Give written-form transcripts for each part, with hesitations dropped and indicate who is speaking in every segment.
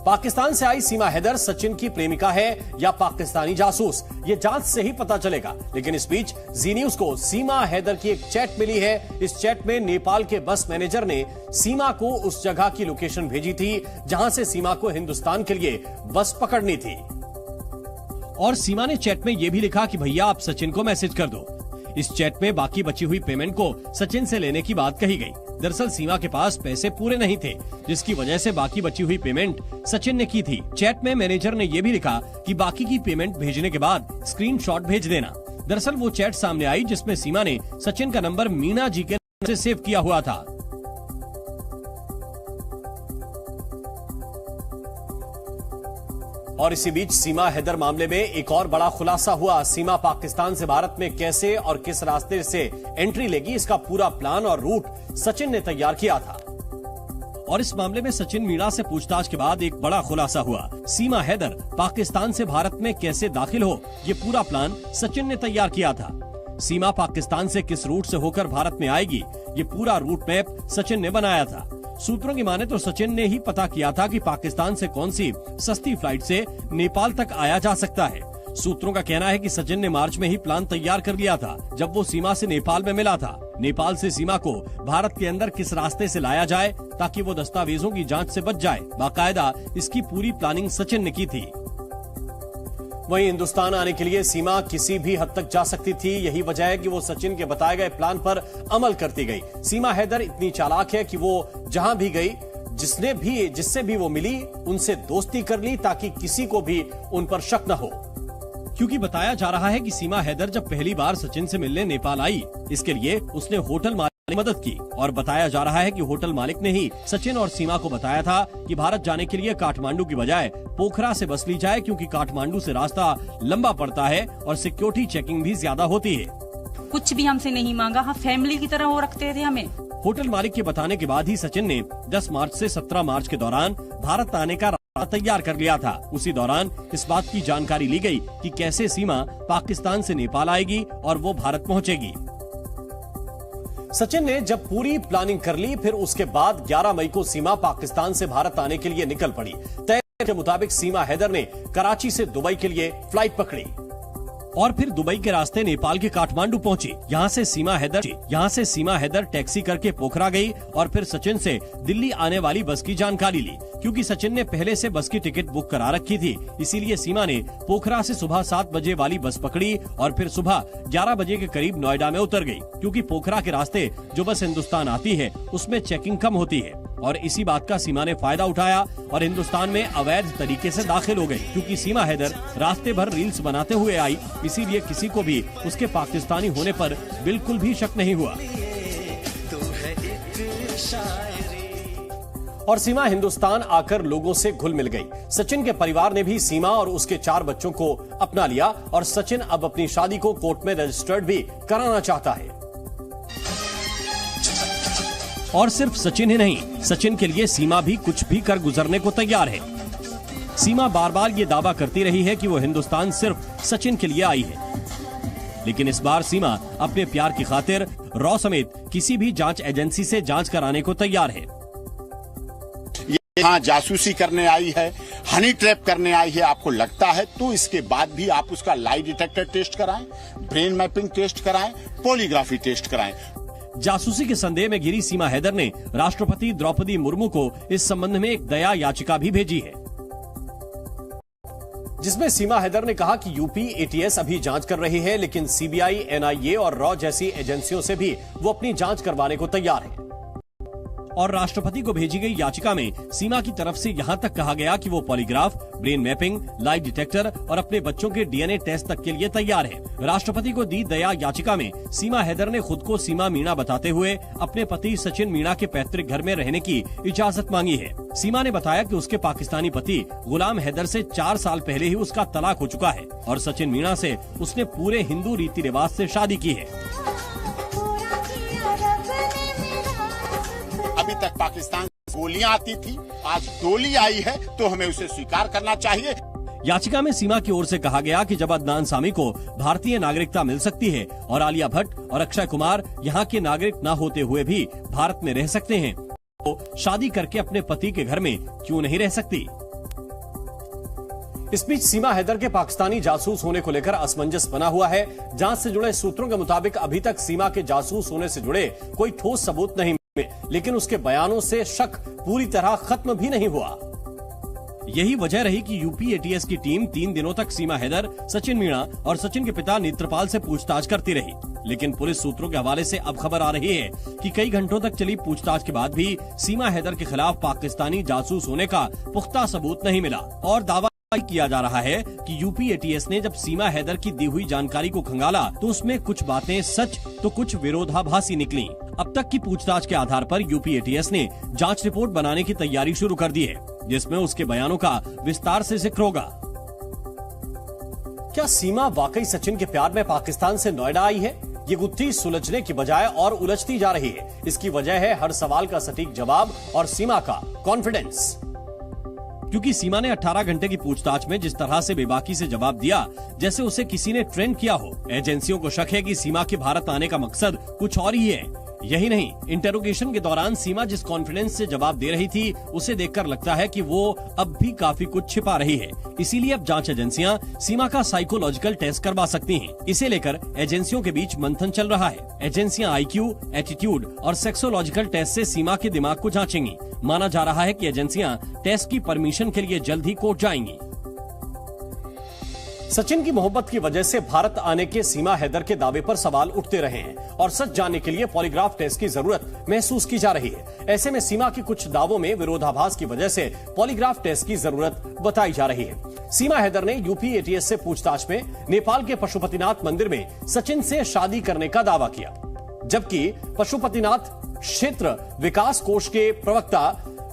Speaker 1: पाकिस्तान से आई सीमा हैदर सचिन की प्रेमिका है या पाकिस्तानी जासूस, ये जांच से ही पता चलेगा। लेकिन इस बीच जी न्यूज को सीमा हैदर की एक चैट मिली है। इस चैट में नेपाल के बस मैनेजर ने सीमा को उस जगह की लोकेशन भेजी थी जहां से सीमा को हिंदुस्तान के लिए बस पकड़नी थी। और सीमा ने चैट में यह भी लिखा कि भैया आप सचिन को मैसेज कर दो। इस चैट में बाकी बची हुई पेमेंट को सचिन से लेने की बात कही गई। दरअसल सीमा के पास पैसे पूरे नहीं थे, जिसकी वजह से बाकी बची हुई पेमेंट सचिन ने की थी। चैट में मैनेजर ने यह भी लिखा कि बाकी की पेमेंट भेजने के बाद स्क्रीनशॉट भेज देना। दरअसल वो चैट सामने आई जिसमें सीमा ने सचिन का नंबर मीना जी के नाम से सेव किया हुआ था। और इसी बीच सीमा हैदर मामले में एक और बड़ा खुलासा हुआ। सीमा पाकिस्तान से भारत में कैसे और किस रास्ते से एंट्री लेगी, इसका पूरा प्लान और रूट सचिन ने तैयार किया था। और इस मामले में सचिन मीणा से पूछताछ के बाद एक बड़ा खुलासा हुआ। सीमा हैदर पाकिस्तान से भारत में कैसे दाखिल हो, ये पूरा प्लान सचिन ने तैयार किया था। सीमा पाकिस्तान से किस रूट से होकर भारत में आएगी, ये पूरा रूट मैप सचिन ने बनाया था। सूत्रों की माने तो सचिन ने ही पता किया था कि पाकिस्तान से कौन सी सस्ती फ्लाइट से नेपाल तक आया जा सकता है। सूत्रों का कहना है कि सचिन ने मार्च में ही प्लान तैयार कर लिया था, जब वो सीमा से नेपाल में मिला था। नेपाल से सीमा को भारत के अंदर किस रास्ते से लाया जाए ताकि वो दस्तावेजों की जांच से बच जाए, बाकायदा इसकी पूरी प्लानिंग सचिन ने की थी। वहीं हिंदुस्तान आने के लिए सीमा किसी भी हद तक जा सकती थी। यही वजह है कि वो सचिन के बताए गए प्लान पर अमल करती गई। सीमा हैदर इतनी चालाक है कि वो जहां भी गई, जिससे भी वो मिली, उनसे दोस्ती कर ली ताकि किसी को भी उन पर शक न हो। क्योंकि बताया जा रहा है कि सीमा हैदर जब पहली बार सचिन से मिलने नेपाल आई, इसके लिए उसने होटल मालिक ने मदद की। और बताया जा रहा है कि होटल मालिक ने ही सचिन और सीमा को बताया था कि भारत जाने के लिए काठमांडू की बजाय पोखरा से बस ली जाए, क्योंकि काठमांडू से रास्ता लंबा पड़ता है और सिक्योरिटी चेकिंग भी ज्यादा होती है।
Speaker 2: कुछ भी हमसे नहीं मांगा, हम फैमिली की तरह वो रखते थे हमें।
Speaker 1: होटल मालिक के बताने के बाद ही सचिन ने 10 मार्च से 17 मार्च के दौरान भारत आने का रास्ता तैयार कर लिया था। उसी दौरान इस बात की जानकारी ली गई कि कैसे सीमा पाकिस्तान से नेपाल आएगी और वो भारत पहुंचेगी। सचिन ने जब पूरी प्लानिंग कर ली, फिर उसके बाद 11 मई को सीमा पाकिस्तान से भारत आने के लिए निकल पड़ी। तय के मुताबिक सीमा हैदर ने कराची से दुबई के लिए फ्लाइट पकड़ी और फिर दुबई के रास्ते नेपाल के काठमांडू पहुंची। यहाँ से सीमा हैदर टैक्सी करके पोखरा गई और फिर सचिन से दिल्ली आने वाली बस की जानकारी ली। क्योंकि सचिन ने पहले से बस की टिकट बुक करा रखी थी, इसीलिए सीमा ने पोखरा से सुबह 7 बजे वाली बस पकड़ी और फिर सुबह 11 बजे के करीब नोएडा में उतर गई। क्योंकि पोखरा के रास्ते जो बस हिंदुस्तान आती है उसमें चेकिंग कम होती है, और इसी बात का सीमा ने फायदा उठाया और हिंदुस्तान में अवैध तरीके से दाखिल हो गई। क्योंकि सीमा हैदर रास्ते भर रील्स बनाते हुए आई, इसीलिए किसी को भी उसके पाकिस्तानी होने पर बिल्कुल भी शक नहीं हुआ। और सीमा हिंदुस्तान आकर लोगों से घुल मिल गई। सचिन के परिवार ने भी सीमा और उसके 4 बच्चों को अपना लिया और सचिन अब अपनी शादी को कोर्ट में रजिस्टर्ड भी कराना चाहता है। और सिर्फ सचिन ही नहीं, सचिन के लिए सीमा भी कुछ भी कर गुजरने को तैयार है। सीमा बार बार ये दावा करती रही है कि वो हिंदुस्तान सिर्फ सचिन के लिए आई है, लेकिन इस बार सीमा अपने प्यार की खातिर रॉ समेत किसी भी जांच एजेंसी से जांच कराने को तैयार है।
Speaker 3: यहाँ जासूसी करने आई है, हनी ट्रैप करने आई है, आपको लगता है तो इसके बाद भी आप उसका लाई डिटेक्टर टेस्ट कराएं, ब्रेन मैपिंग टेस्ट कराएं, पॉलीग्राफी टेस्ट कराएं।
Speaker 1: जासूसी के संदेह में घिरी सीमा हैदर ने राष्ट्रपति द्रौपदी मुर्मू को इस संबंध में एक दया याचिका भी भेजी है, जिसमें सीमा हैदर ने कहा कि यूपी एटीएस अभी जांच कर रही है, लेकिन सीबीआई, एनआईए और रॉ जैसी एजेंसियों से भी वो अपनी जांच करवाने को तैयार है। और राष्ट्रपति को भेजी गई याचिका में सीमा की तरफ से यहाँ तक कहा गया कि वो polygraph, brain mapping, lie detector और अपने बच्चों के डीएनए टेस्ट तक के लिए तैयार है। राष्ट्रपति को दी दया याचिका में सीमा हैदर ने खुद को सीमा मीणा बताते हुए अपने पति सचिन मीणा के पैतृक घर में रहने की इजाजत मांगी है। सीमा ने बताया कि उसके पाकिस्तानी पति गुलाम हैदर से 4 साल पहले ही उसका तलाक हो चुका है और सचिन मीणा से उसने पूरे हिंदू रीति रिवाज से शादी की है।
Speaker 3: अभी तक पाकिस्तान से गोलियां आती थी, आज गोली आई है तो हमें उसे स्वीकार करना चाहिए।
Speaker 1: याचिका में सीमा की ओर से कहा गया कि जब अदनान सामी को भारतीय नागरिकता मिल सकती है और आलिया भट्ट और अक्षय कुमार यहाँ के नागरिक न होते हुए भी भारत में रह सकते हैं, तो शादी करके अपने पति के घर में क्यों नहीं रह सकती। इस बीच सीमा हैदर के पाकिस्तानी जासूस होने को लेकर असमंजस बना हुआ है। जांच से जुड़े सूत्रों के मुताबिक अभी तक सीमा के जासूस होने से जुड़े कोई ठोस सबूत नहीं मिले, लेकिन उसके बयानों से शक पूरी तरह खत्म भी नहीं हुआ। यही वजह रही कि यूपी एटीएस की टीम 3 दिनों तक सीमा हैदर, सचिन मीणा और सचिन के पिता नेत्रपाल से पूछताछ करती रही। लेकिन पुलिस सूत्रों के हवाले से अब खबर आ रही है कि कई घंटों तक चली पूछताछ के बाद भी सीमा हैदर के खिलाफ पाकिस्तानी जासूस होने का पुख्ता सबूत नहीं मिला और दावा किया जा रहा है कि यूपी एटीएस ने जब सीमा हैदर की दी हुई जानकारी को खंगाला तो उसमें कुछ बातें सच तो कुछ विरोधाभासी निकली। अब तक की पूछताछ के आधार पर यूपी एटीएस ने जांच रिपोर्ट बनाने की तैयारी शुरू कर दी है, जिसमें उसके बयानों का विस्तार से जिक्र होगा। क्या सीमा वाकई सचिन के प्यार में पाकिस्तान से नोएडा आई है? ये गुत्थी सुलझने की बजाय और उलझती जा रही है। इसकी वजह है हर सवाल का सटीक जवाब और सीमा का कॉन्फिडेंस। क्योंकि सीमा ने 18 घंटे की पूछताछ में जिस तरह से बेबाकी से जवाब दिया जैसे उसे किसी ने ट्रेंड किया हो, एजेंसियों को शक है कि सीमा के भारत आने का मकसद कुछ और ही है। यही नहीं, इंटेरोगेशन के दौरान सीमा जिस कॉन्फिडेंस से जवाब दे रही थी उसे देखकर लगता है कि वो अब भी काफी कुछ छिपा रही है। इसीलिए अब जांच एजेंसियां सीमा का साइकोलॉजिकल टेस्ट करवा सकती हैं। इसे लेकर एजेंसियों के बीच मंथन चल रहा है। एजेंसियां आईक्यू, एटीट्यूड और सेक्सोलॉजिकल टेस्ट से सीमा के दिमाग को जांचेंगी। माना जा रहा है कि एजेंसियां टेस्ट की परमिशन के लिए जल्द ही कोर्ट जाएंगी। सचिन की मोहब्बत की वजह से भारत आने के सीमा हैदर के दावे पर सवाल उठते रहे हैं और सच जानने के लिए पॉलीग्राफ टेस्ट की जरूरत महसूस की जा रही है। ऐसे में सीमा के कुछ दावों में विरोधाभास की वजह से पॉलीग्राफ टेस्ट की जरूरत बताई जा रही है। सीमा हैदर ने यूपी एटीएस से पूछताछ में नेपाल के पशुपतिनाथ मंदिर में सचिन से शादी करने का दावा किया, जबकि पशुपतिनाथ क्षेत्र विकास कोष के प्रवक्ता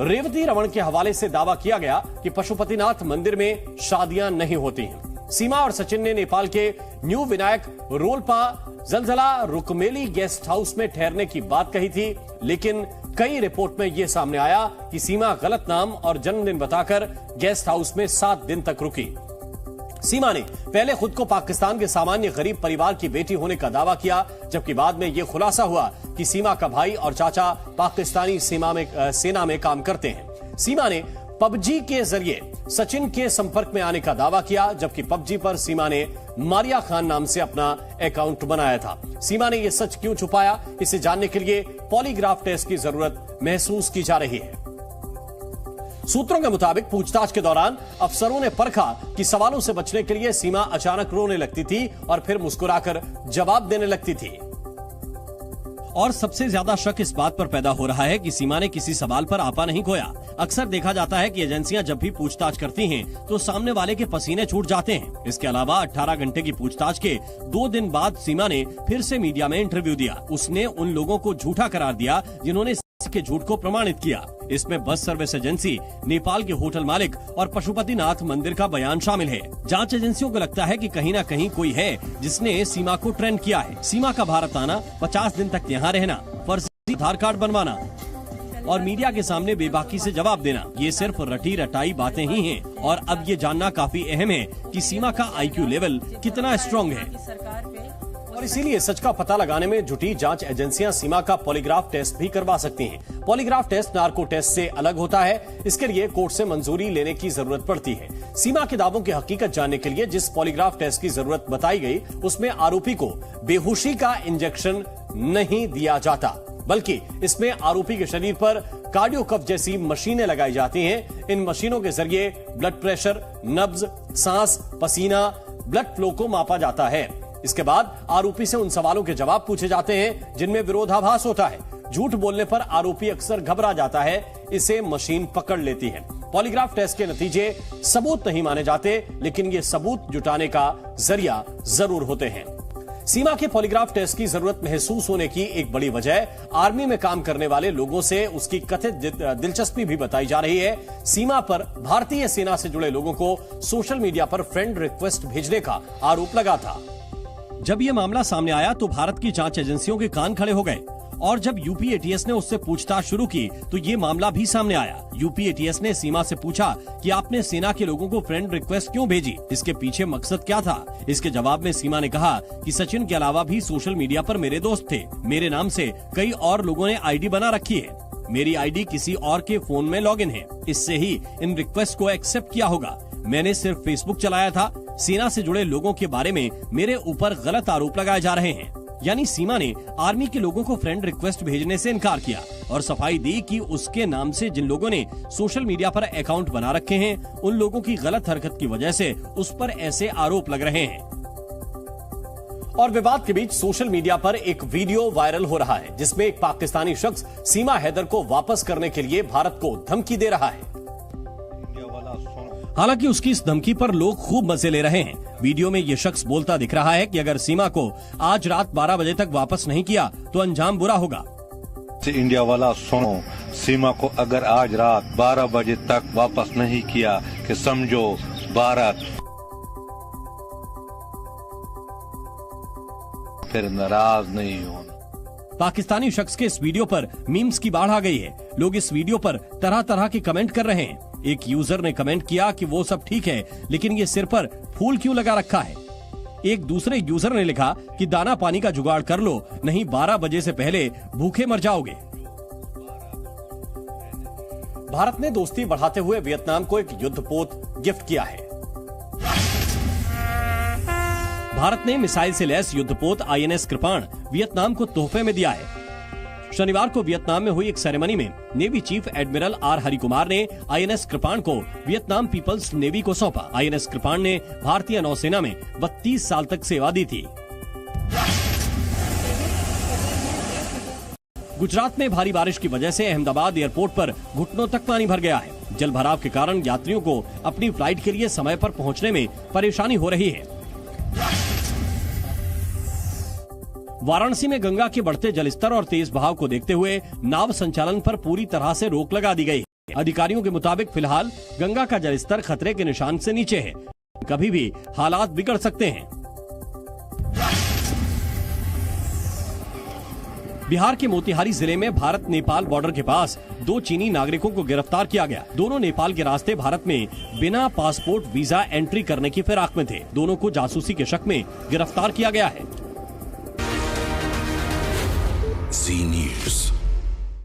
Speaker 1: रेवती रमन के हवाले से दावा किया गया कि पशुपतिनाथ मंदिर में शादियां नहीं होती हैं। सीमा और सचिन ने नेपाल के new Vinayak Rolpa Jaljala Rukmeli guest house में ठहरने की बात कही थी, लेकिन कई रिपोर्ट में यह सामने आया कि सीमा गलत नाम और जन्मदिन बताकर गेस्ट हाउस में 7 दिन तक रुकी। सीमा ने पहले खुद को पाकिस्तान के सामान्य गरीब परिवार की बेटी होने का दावा किया, जबकि बाद में यह खुलासा हुआ कि सीमा का भाई और चाचा पाकिस्तानी सेना में काम करते हैं। सीमा ने पबजी के जरिए सचिन के संपर्क में आने का दावा किया, जबकि पबजी पर सीमा ने मारिया खान नाम से अपना अकाउंट बनाया था। सीमा ने यह सच क्यों छुपाया, इसे जानने के लिए पॉलीग्राफ टेस्ट की जरूरत महसूस की जा रही है। सूत्रों के मुताबिक पूछताछ के दौरान अफसरों ने परखा कि सवालों से बचने के लिए सीमा अचानक रोने लगती थी और फिर मुस्कुराकर जवाब देने लगती थी। और सबसे ज्यादा शक इस बात पर पैदा हो रहा है कि सीमा ने किसी सवाल पर आपा नहीं खोया। अक्सर देखा जाता है कि एजेंसियां जब भी पूछताछ करती हैं तो सामने वाले के पसीने छूट जाते हैं। इसके अलावा 18 घंटे की पूछताछ के 2 दिन बाद सीमा ने फिर से मीडिया में इंटरव्यू दिया। उसने उन लोगों को झूठा करार दिया जिन्होंने के झूठ को प्रमाणित किया। इसमें बस सर्विस एजेंसी, नेपाल के होटल मालिक और पशुपतिनाथ मंदिर का बयान शामिल है। जांच एजेंसियों को लगता है कि कहीं न कहीं कोई है जिसने सीमा को ट्रेंड किया है। सीमा का भारत आना, 50 दिन तक यहाँ रहना, फर्जी आधार कार्ड बनवाना और मीडिया के सामने बेबाकी से जवाब देना, ये सिर्फ रटी रटाई बातें ही हैं। और अब ये जानना काफी अहम है कि सीमा का आईक्यू लेवल कितना स्ट्रॉन्ग है। और इसीलिए सच का पता लगाने में जुटी जांच एजेंसियां सीमा का पॉलीग्राफ टेस्ट भी करवा सकती हैं। पॉलीग्राफ टेस्ट नार्को टेस्ट से अलग होता है। इसके लिए कोर्ट से मंजूरी लेने की जरूरत पड़ती है। सीमा के दावों की हकीकत जानने के लिए जिस पॉलीग्राफ टेस्ट की जरूरत बताई गई, उसमें आरोपी को बेहोशी का इंजेक्शन नहीं दिया जाता, बल्कि इसमें आरोपी के शरीर पर कार्डियो कफ जैसी मशीनें लगाई जाती हैं। इन मशीनों के जरिए ब्लड प्रेशर, नब्ज, सांस, पसीना, ब्लड फ्लो को मापा जाता है। इसके बाद आरोपी से उन सवालों के जवाब पूछे जाते हैं जिनमें विरोधाभास होता है। झूठ बोलने पर आरोपी अक्सर घबरा जाता है, इसे मशीन पकड़ लेती है। पॉलीग्राफ टेस्ट के नतीजे सबूत नहीं माने जाते, लेकिन ये सबूत जुटाने का जरिया जरूर होते हैं। सीमा के पॉलीग्राफ टेस्ट की जरूरत महसूस होने की एक बड़ी वजह आर्मी में काम करने वाले लोगों से उसकी कथित दिलचस्पी भी बताई जा रही है। सीमा पर भारतीय सेना से जुड़े लोगों को सोशल मीडिया पर फ्रेंड रिक्वेस्ट भेजने का आरोप लगा था। जब यह मामला सामने आया तो भारत की जांच एजेंसियों के कान खड़े हो गए और जब यूपी एटीएस ने उससे पूछताछ शुरू की तो ये मामला भी सामने आया। यूपी एटीएस ने सीमा से पूछा कि आपने सेना के लोगों को फ्रेंड रिक्वेस्ट क्यों भेजी, इसके पीछे मकसद क्या था। इसके जवाब में सीमा ने कहा कि सचिन के अलावा भी सोशल मीडिया पर मेरे दोस्त थे, मेरे नाम से कई और लोगों ने आईडी बना रखी है, मेरी आईडी किसी और के फोन में लॉगिन है, इससे ही इन रिक्वेस्ट को एक्सेप्ट किया होगा। मैंने सिर्फ फेसबुक चलाया था। सेना से जुड़े लोगों के बारे में मेरे ऊपर गलत आरोप लगाए जा रहे हैं। यानी सीमा ने आर्मी के लोगों को फ्रेंड रिक्वेस्ट भेजने से इनकार किया और सफाई दी कि उसके नाम से जिन लोगों ने सोशल मीडिया पर अकाउंट बना रखे हैं, उन लोगों की गलत हरकत की वजह से उस पर ऐसे आरोप लग रहे हैं।
Speaker 4: और विवाद के बीच सोशल मीडिया पर एक वीडियो वायरल हो रहा है जिसमें एक पाकिस्तानी शख्स सीमा हैदर को वापस करने के लिए भारत को धमकी दे रहा है।
Speaker 1: हालांकि उसकी इस धमकी पर लोग खूब मजे ले रहे हैं। वीडियो में ये शख्स बोलता दिख रहा है कि अगर सीमा को आज रात 12 बजे तक वापस नहीं किया तो अंजाम बुरा होगा।
Speaker 5: इंडिया वाला सुनो, सीमा को अगर आज रात 12 बजे तक वापस नहीं किया कि समझो भारत फिर नाराज नहीं होना।
Speaker 1: पाकिस्तानी शख्स के इस वीडियो पर मीम्स की बाढ़ आ गई है। लोग इस वीडियो पर तरह तरह के कमेंट कर रहे हैं। एक यूजर ने कमेंट किया कि वो सब ठीक है, लेकिन ये सिर पर फूल क्यों लगा रखा है। एक दूसरे यूजर ने लिखा कि दाना पानी का जुगाड़ कर लो, नहीं 12 बजे से पहले भूखे मर जाओगे।
Speaker 4: भारत ने दोस्ती बढ़ाते हुए वियतनाम को एक युद्धपोत गिफ्ट किया है।
Speaker 1: भारत ने मिसाइल से लैस युद्धपोत INS कृपाण वियतनाम को तोहफे में दिया है। शनिवार को वियतनाम में हुई एक सेरेमनी में navy chief admiral R Harikumar ने INS कृपाण को वियतनाम पीपल्स नेवी को सौंपा। INS कृपाण ने भारतीय नौसेना में 32 साल तक सेवा दी थी। गुजरात में भारी बारिश की वजह से अहमदाबाद एयरपोर्ट पर घुटनों तक पानी भर गया है। जल भराव के कारण यात्रियों को अपनी फ्लाइट के लिए समय पर पहुंचने में परेशानी हो रही है। वाराणसी में गंगा के बढ़ते जलस्तर और तेज बहाव को देखते हुए नाव संचालन पर पूरी तरह से रोक लगा दी गई है। अधिकारियों के मुताबिक फिलहाल गंगा का जलस्तर खतरे के निशान से नीचे है। कभी भी हालात बिगड़ सकते हैं। बिहार के मोतिहारी जिले में भारत नेपाल बॉर्डर के पास 2 चीनी नागरिकों को गिरफ्तार किया गया। दोनों नेपाल के रास्ते भारत में बिना पासपोर्ट वीजा एंट्री करने की फिराक में थे। दोनों को जासूसी के शक में गिरफ्तार किया गया है।
Speaker 6: Z News।